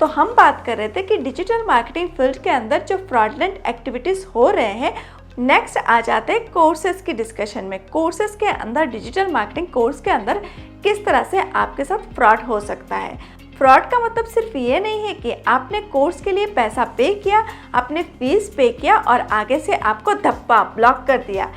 तो हम बात कर रहे थे कि डिजिटल मार्केटिंग फील्ड के अंदर जो फ्रॉडलेंट एक्टिविटीज़ हो रहे हैं, नेक्स्ट आ जाते हैं कोर्सेज की डिस्कशन में। कोर्सेज के अंदर, डिजिटल मार्केटिंग कोर्स के अंदर किस तरह से आपके साथ फ्रॉड हो सकता है। फ्रॉड का मतलब सिर्फ ये नहीं है कि आपने कोर्स के लिए पैसा पे किया, आपने फीस पे किया और आगे से आपको धप्पा ब्लॉक कर दिया।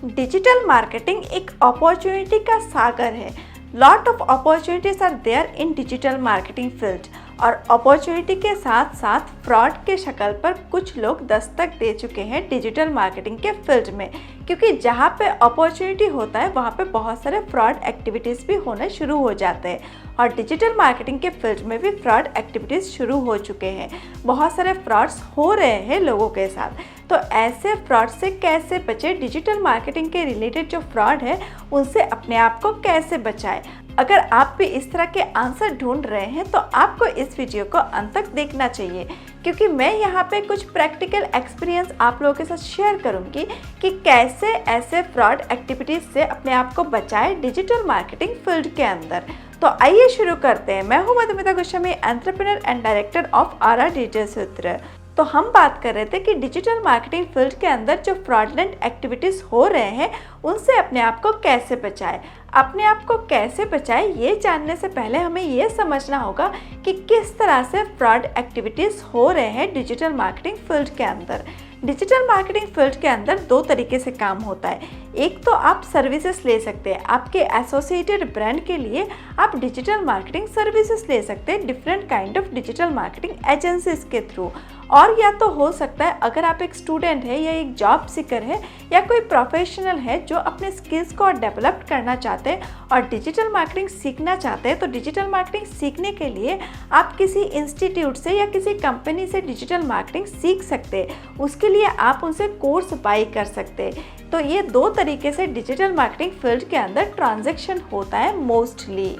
डिजिटल मार्केटिंग एक अपॉर्चुनिटी का सागर है। Lot of opportunities are there in digital marketing field, और अपॉर्चुनिटी के साथ साथ फ्रॉड के शक्ल पर कुछ लोग दस्तक दे चुके हैं डिजिटल मार्केटिंग के फील्ड में, क्योंकि जहाँ पे अपॉर्चुनिटी होता है वहाँ पे बहुत सारे फ्रॉड एक्टिविटीज़ भी होने शुरू हो जाते हैं। और डिजिटल मार्केटिंग के फील्ड में भी फ्रॉड एक्टिविटीज़ शुरू हो चुके हैं, बहुत सारे फ्रॉड्स हो रहे हैं लोगों के साथ। तो ऐसे फ्रॉड से कैसे बचे, डिजिटल मार्केटिंग के रिलेटेड जो फ्रॉड है उनसे अपने आप को कैसे बचाएं। अगर आप भी इस तरह के आंसर ढूंढ रहे हैं तो आपको इस वीडियो को अंत तक देखना चाहिए, क्योंकि मैं यहाँ पे कुछ प्रैक्टिकल एक्सपीरियंस आप लोगों के साथ शेयर करूँगी कि कैसे ऐसे फ्रॉड एक्टिविटीज़ से अपने आप को बचाएं डिजिटल मार्केटिंग फील्ड के अंदर। तो आइए शुरू करते हैं। मैं हूँ Madhumita Goswami, entrepreneur and director of Aara digital Sutra. तो हम बात कर रहे थे कि डिजिटल मार्केटिंग फील्ड के अंदर जो फ्रॉडलेंट एक्टिविटीज़ हो रहे हैं उनसे अपने आप को कैसे बचाएं। अपने आप को कैसे बचाएं ये जानने से पहले हमें ये समझना होगा कि किस तरह से फ्रॉड एक्टिविटीज़ हो रहे हैं डिजिटल मार्केटिंग फील्ड के अंदर। डिजिटल मार्केटिंग फील्ड के अंदर दो तरीके से काम होता है। एक तो आप सर्विसेज ले सकते हैं, आपके एसोसिएटेड ब्रांड के लिए आप डिजिटल मार्केटिंग सर्विसेज ले सकते हैं different kind of digital marketing agencies के थ्रू। और या तो हो सकता है अगर आप एक स्टूडेंट है या एक जॉब सीकर है या कोई प्रोफेशनल है जो अपने स्किल्स को डेवलप करना चाहते हैं और डिजिटल मार्केटिंग सीखना चाहते हैं, तो डिजिटल मार्केटिंग सीखने के लिए आप किसी इंस्टीट्यूट से या किसी कंपनी से डिजिटल मार्केटिंग सीख सकते हैं। उसके लिए आप उनसे कोर्स बाई कर सकते हैं। तो ये दो तरीके से डिजिटल मार्केटिंग फील्ड के अंदर ट्रांजैक्शन होता है मोस्टली।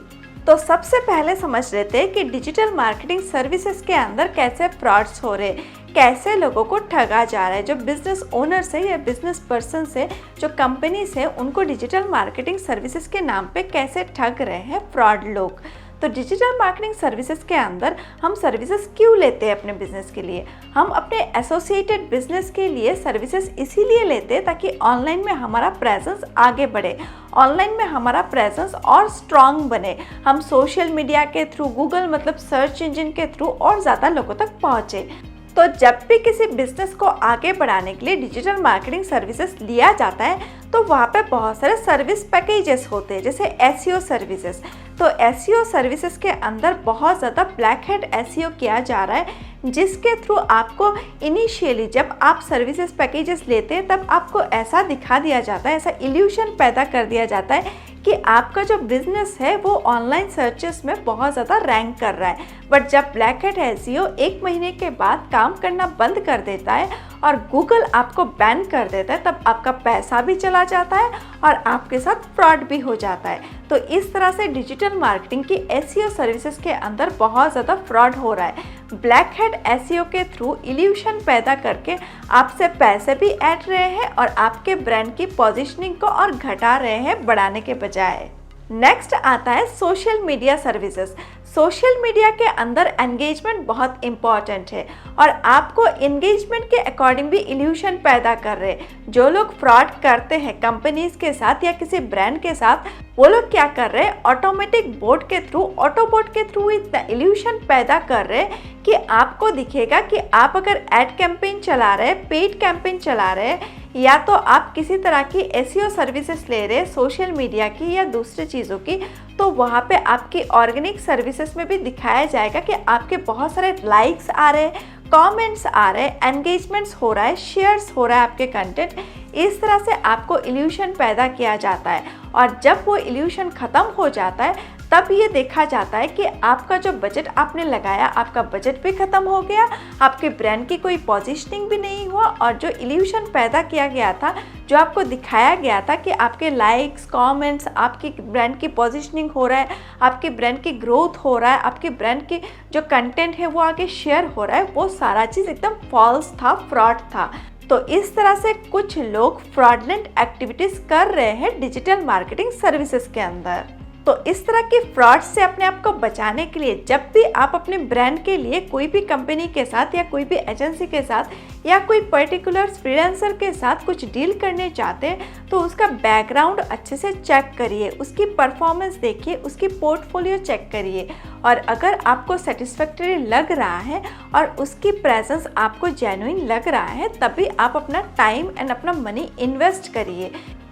तो सबसे पहले समझ लेते हैं कि डिजिटल मार्केटिंग सर्विसेज के अंदर कैसे फ्रॉड्स हो रहे हैं, कैसे लोगों को ठगा जा रहा है। जो बिजनेस ओनर से या बिजनेस पर्सन से, जो कंपनी से, उनको डिजिटल मार्केटिंग सर्विसेज के नाम पे कैसे ठग रहे हैं फ्रॉड लोग। तो डिजिटल मार्केटिंग सर्विसेज के अंदर हम सर्विसेज क्यों लेते हैं अपने बिजनेस के लिए? हम अपने एसोसिएटेड बिजनेस के लिए सर्विसेज इसीलिए लेते हैं ताकि ऑनलाइन में हमारा प्रेजेंस आगे बढ़े, ऑनलाइन में हमारा प्रेजेंस और स्ट्रांग बने, हम सोशल मीडिया के थ्रू, गूगल मतलब सर्च इंजन के थ्रू और ज़्यादा लोगों तक पहुँचे। तो जब भी किसी बिजनेस को आगे बढ़ाने के लिए डिजिटल मार्केटिंग सर्विसेज लिया जाता है तो वहाँ पे बहुत सारे सर्विस पैकेजेस होते हैं, जैसे एसईओ सर्विसेज। तो एसईओ सर्विसेज के अंदर बहुत ज़्यादा ब्लैक हैट एसईओ किया जा रहा है, जिसके थ्रू आपको इनिशियली जब आप सर्विसेज पैकेजेस लेते हैं तब आपको ऐसा दिखा दिया जाता है, ऐसा इल्यूशन पैदा कर दिया जाता है कि आपका जो बिजनेस है वो ऑनलाइन सर्चेस में बहुत ज़्यादा रैंक कर रहा है। बट जब ब्लैक हैट एसईओ 1 महीने के बाद काम करना बंद कर देता है और गूगल आपको बैन कर देता है, तब आपका पैसा भी चला जाता है और आपके साथ फ्रॉड भी हो जाता है। तो इस तरह से डिजिटल मार्केटिंग की एसईओ सर्विसेज के अंदर बहुत ज़्यादा फ्रॉड हो रहा है। ब्लैक हैट एसईओ के थ्रू इल्यूशन पैदा करके आपसे पैसे भी ऐंठ रहे हैं और आपके ब्रांड की पोजीशनिंग को और घटा रहे हैं बढ़ाने के बजाय। नेक्स्ट आता है social media services. Social media के अंदर एंगेजमेंट बहुत इंपॉर्टेंट है और आपको एंगेजमेंट के अकॉर्डिंग भी इल्यूशन पैदा कर रहे हैं। जो लोग फ्रॉड करते हैं कंपनीज के साथ या किसी ब्रांड के साथ, वो लोग क्या कर रहे हैं, ऑटोमेटिक बोट के थ्रू, ऑटोबोट के थ्रू इतना इल्यूशन पैदा कर रहे हैं कि आपको दिखेगा कि आप अगर एड कैंपेन चला रहे हैं, पेड कैंपेन चला रहे हैं, या तो आप किसी तरह की एसईओ सर्विसेज ले रहे हैं सोशल मीडिया की या दूसरी चीज़ों की, तो वहाँ पे आपकी ऑर्गेनिक सर्विसेज में भी दिखाया जाएगा कि आपके बहुत सारे लाइक्स आ रहे हैं, कमेंट्स आ रहे हैं, एंगेजमेंट्स हो रहा है, शेयर्स हो रहा है आपके कंटेंट। इस तरह से आपको इल्यूशन पैदा किया जाता है और जब वो इल्यूशन ख़त्म हो जाता है तब ये देखा जाता है कि आपका जो बजट आपने लगाया, आपका बजट भी ख़त्म हो गया, आपके ब्रांड की कोई पोजीशनिंग भी नहीं हुआ और जो इल्यूशन पैदा किया गया था, जो आपको दिखाया गया था कि आपके लाइक्स, कमेंट्स, आपकी ब्रांड की पोजीशनिंग हो रहा है, आपके ब्रांड की ग्रोथ हो रहा है, आपके ब्रांड की जो कंटेंट है वो आगे शेयर हो रहा है, वो सारा चीज़ एकदम फॉल्स था, फ्रॉड था। तो इस तरह से कुछ लोग फ्रॉडलेंट एक्टिविटीज़ कर रहे हैं डिजिटल मार्केटिंग सर्विसेज के अंदर। तो इस तरह के फ्रॉड से अपने आप को बचाने के लिए जब भी आप अपने ब्रांड के लिए कोई भी कंपनी के साथ या कोई भी एजेंसी के साथ या कोई पर्टिकुलर फ्रीलांसर के साथ कुछ डील करने चाहते हैं तो उसका बैकग्राउंड अच्छे से चेक करिए, उसकी परफॉर्मेंस देखिए, उसकी पोर्टफोलियो चेक करिए और अगर आपको सेटिस्फैक्टरी लग रहा है और उसकी प्रेजेंस आपको जेन्युइन लग रहा है तभी आप अपना टाइम एंड अपना मनी इन्वेस्ट करिए।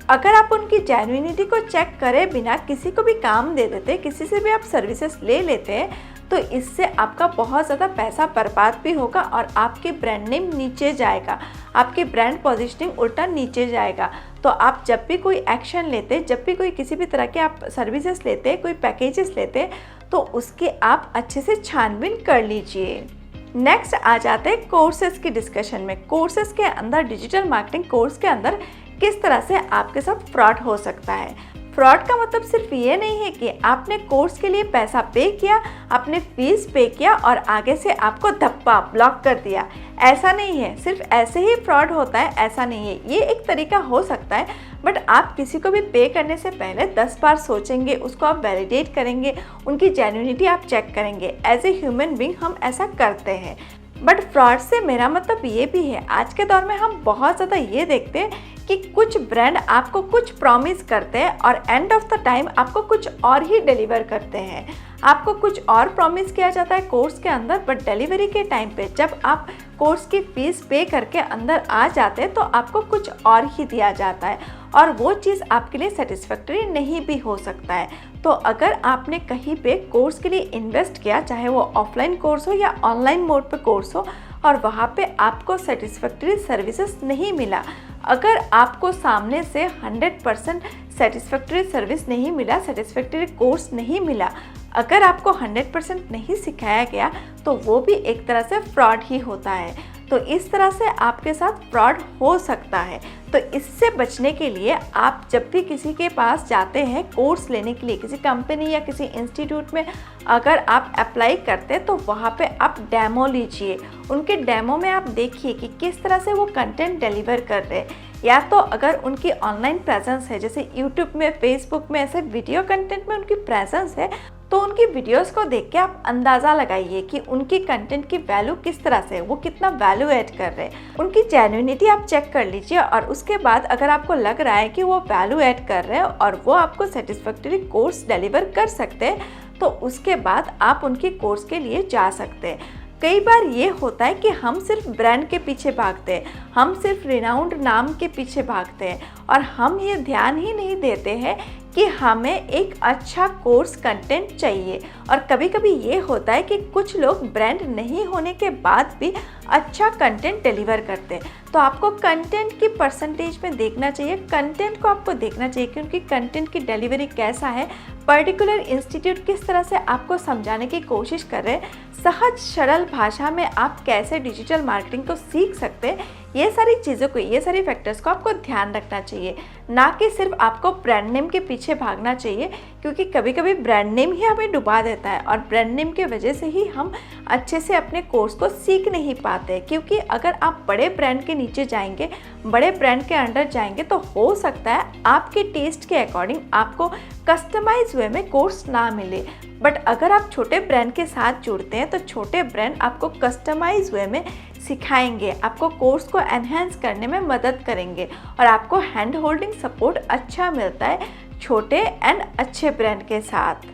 अगर आप उनकी जेन्युइनिटी को चेक करे बिना किसी को भी काम दे देते, किसी से भी आप सर्विसेज ले लेते हैं तो इससे आपका बहुत ज़्यादा पैसा बर्बाद भी होगा और आपकी ब्रांड नेम नीचे जाएगा, आपकी ब्रांड पोजीशनिंग उल्टा नीचे जाएगा। तो आप जब भी कोई एक्शन लेते, जब भी कोई किसी भी तरह के आप सर्विसेज लेते, कोई पैकेजेस लेते तो उसके आप अच्छे से छानबीन कर लीजिए। नेक्स्ट आ जाते हैं कोर्सेज की डिस्कशन में। कोर्सेज के अंदर, डिजिटल मार्केटिंग कोर्स के अंदर किस तरह से आपके साथ फ्रॉड हो सकता है। फ्रॉड का मतलब सिर्फ ये नहीं है कि आपने कोर्स के लिए पैसा पे किया, आपने फीस पे किया और आगे से आपको धप्पा ब्लॉक कर दिया, ऐसा नहीं है। सिर्फ ऐसे ही फ्रॉड होता है ऐसा नहीं है। ये एक तरीका हो सकता है बट आप किसी को भी पे करने से पहले 10 बार सोचेंगे, उसको आप वैलिडेट करेंगे, उनकी जेन्युइनिटी आप चेक करेंगे। एज ए ह्यूमन बीइंग हम ऐसा करते हैं। बट फ्रॉड से मेरा मतलब ये भी है, आज के दौर में हम बहुत ज़्यादा ये देखते हैं कि कुछ ब्रांड आपको कुछ प्रॉमिस करते हैं और एंड ऑफ द टाइम आपको कुछ और ही डिलीवर करते हैं। आपको कुछ और प्रॉमिस किया जाता है कोर्स के अंदर बट डिलीवरी के टाइम पे जब आप कोर्स की फ़ीस पे करके अंदर आ जाते हैं तो आपको कुछ और ही दिया जाता है और वो चीज़ आपके लिए सेटिस्फैक्टरी नहीं भी हो सकता है। तो अगर आपने कहीं पे कोर्स के लिए इन्वेस्ट किया, चाहे वो ऑफलाइन कोर्स हो या ऑनलाइन मोड पे कोर्स हो और वहाँ पे आपको सेटिस्फैक्टरी सर्विसेज नहीं मिला, अगर आपको सामने से 100% सेटिस्फैक्टरी सर्विस नहीं मिला, सेटिस्फैक्टरी कोर्स नहीं मिला, अगर आपको 100% नहीं सिखाया गया तो वो भी एक तरह से फ्रॉड ही होता है। तो इस तरह से आपके साथ फ्रॉड हो सकता है। तो इससे बचने के लिए आप जब भी किसी के पास जाते हैं कोर्स लेने के लिए, किसी कंपनी या किसी इंस्टीट्यूट में अगर आप अप्लाई करते हैं तो वहाँ पे आप डेमो लीजिए। उनके डेमो में आप देखिए कि किस तरह से वो कंटेंट डिलीवर कर रहे हैं। या तो अगर उनकी ऑनलाइन प्रेजेंस है, जैसे यूट्यूब में, फेसबुक में, ऐसे वीडियो कंटेंट में उनकी प्रेजेंस है तो उनकी वीडियोस को देख के आप अंदाज़ा लगाइए कि उनकी कंटेंट की वैल्यू किस तरह से, वो कितना वैल्यू ऐड कर रहे हैं। उनकी जेन्युइनिटी आप चेक कर लीजिए और उसके बाद अगर आपको लग रहा है कि वो वैल्यू ऐड कर रहे हैं और वो आपको सेटिस्फैक्टरी कोर्स डिलीवर कर सकते हैं तो उसके बाद आप उनके कोर्स के लिए जा सकते हैं। कई बार ये होता है कि हम सिर्फ ब्रांड के पीछे भागते हैं, हम सिर्फ रिनाउंड नाम के पीछे भागते हैं और हम ये ध्यान ही नहीं देते हैं कि हमें एक अच्छा कोर्स कंटेंट चाहिए। और कभी कभी ये होता है कि कुछ लोग ब्रांड नहीं होने के बाद भी अच्छा कंटेंट डिलीवर करते हैं। तो आपको कंटेंट की परसेंटेज में देखना चाहिए, कंटेंट को आपको देखना चाहिए कि उनकी कंटेंट की डिलीवरी कैसा है, पर्टिकुलर इंस्टीट्यूट किस तरह से आपको समझाने की कोशिश कर रहे हैं, सहज सरल भाषा में आप कैसे डिजिटल मार्केटिंग को सीख सकते हैं। ये सारी चीज़ों को, ये सारी फैक्टर्स को आपको ध्यान रखना चाहिए, ना कि सिर्फ आपको ब्रांड नेम के पीछे भागना चाहिए, क्योंकि कभी कभी ब्रांड नेम ही हमें डुबा देता है और ब्रांड नेम की वजह से ही हम अच्छे से अपने कोर्स को सीख नहीं पाते। क्योंकि अगर आप बड़े ब्रांड के नीचे जाएंगे, बड़े ब्रांड के अंडर जाएंगे तो हो सकता है आपके टेस्ट के अकॉर्डिंग आपको कस्टमाइज वे में कोर्स ना मिले। बट अगर आप छोटे ब्रांड के साथ जुड़ते हैं तो छोटे ब्रांड आपको कस्टमाइज वे में सिखाएंगे, आपको कोर्स को एनहेंस करने में मदद करेंगे और आपको हैंड होल्डिंग सपोर्ट अच्छा मिलता है छोटे एंड अच्छे ब्रांड के साथ।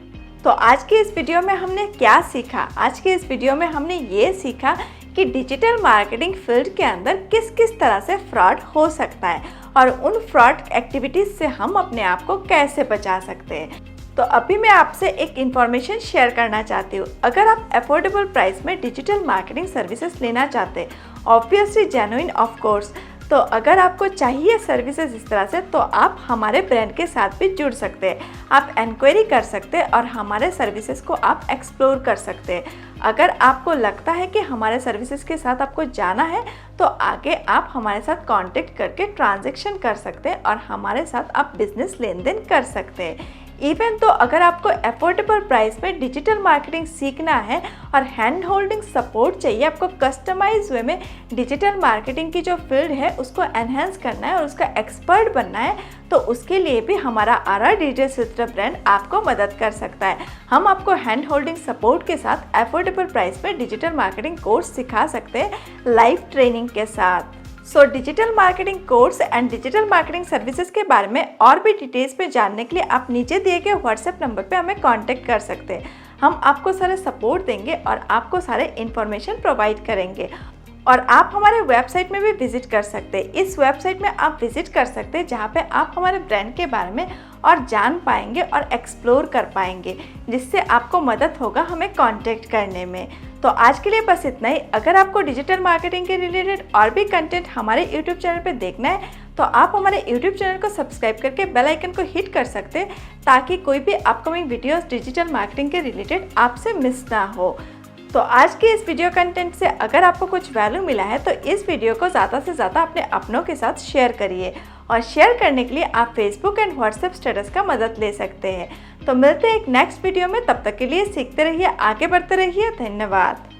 तो आज की इस वीडियो में हमने क्या सीखा? आज की इस वीडियो में हमने ये सीखा कि डिजिटल मार्केटिंग फील्ड के अंदर किस किस तरह से फ्रॉड हो सकता है और उन फ्रॉड एक्टिविटीज़ से हम अपने आप को कैसे बचा सकते हैं। तो अभी मैं आपसे एक इन्फॉर्मेशन शेयर करना चाहती हूँ। अगर आप अफोर्डेबल प्राइस में डिजिटल मार्केटिंग सर्विसेज लेना चाहते हैं, ऑब्वियसली जेन्युइन ऑफ कोर्स, तो अगर आपको चाहिए सर्विसेज इस तरह से तो आप हमारे ब्रांड के साथ भी जुड़ सकते हैं। आप इंक्वायरी कर सकते हैं और हमारे सर्विसेज को आप एक्सप्लोर कर सकते हैं। अगर आपको लगता है कि हमारे सर्विसेज के साथ आपको जाना है तो आगे आप हमारे साथ कांटेक्ट करके ट्रांजैक्शन कर सकते हैं और हमारे साथ आप बिजनेस लेन देन कर सकते हैं। इवन तो अगर आपको अफोर्डेबल प्राइस में डिजिटल मार्केटिंग सीखना है और हैंड होल्डिंग सपोर्ट चाहिए, आपको कस्टमाइज वे में डिजिटल मार्केटिंग की जो फील्ड है उसको एनहेंस करना है और उसका एक्सपर्ट बनना है, तो उसके लिए भी हमारा आर डिजिटल सूत्र ब्रांड आपको मदद कर सकता है। हम आपको हैंड होल्डिंग सपोर्ट के साथ अफोर्डेबल प्राइस में डिजिटल मार्केटिंग कोर्स सिखा सकते हैं लाइव ट्रेनिंग के साथ। So digital marketing course and digital marketing services के बारे में और भी डिटेल्स पे जानने के लिए आप नीचे दिए गए व्हाट्सएप नंबर पे हमें कांटेक्ट कर सकते हैं। हम आपको सारे सपोर्ट देंगे और आपको सारे इन्फॉर्मेशन प्रोवाइड करेंगे। और आप हमारे वेबसाइट में भी विजिट कर सकते हैं। इस वेबसाइट में आप विजिट कर सकते हैं जहाँ पे आप हमारे ब्रांड के बारे में और जान पाएंगे और एक्सप्लोर कर पाएंगे, जिससे आपको मदद होगा हमें कांटेक्ट करने में। तो आज के लिए बस इतना ही। अगर आपको डिजिटल मार्केटिंग के रिलेटेड और भी कंटेंट हमारे यूट्यूब चैनल पे देखना है तो आप हमारे यूट्यूब चैनल को सब्सक्राइब करके बेल आइकन को हिट कर सकते हैं, ताकि कोई भी अपकमिंग वीडियोस डिजिटल मार्केटिंग के रिलेटेड आपसे मिस ना हो। तो आज के इस वीडियो कंटेंट से अगर आपको कुछ वैल्यू मिला है तो इस वीडियो को ज़्यादा से ज़्यादा अपने अपनों के साथ शेयर करिए, और शेयर करने के लिए आप फेसबुक एंड व्हाट्सएप स्टेटस का मदद ले सकते हैं। तो मिलते हैं एक नेक्स्ट वीडियो में, तब तक के लिए सीखते रहिए, आगे बढ़ते रहिए। धन्यवाद।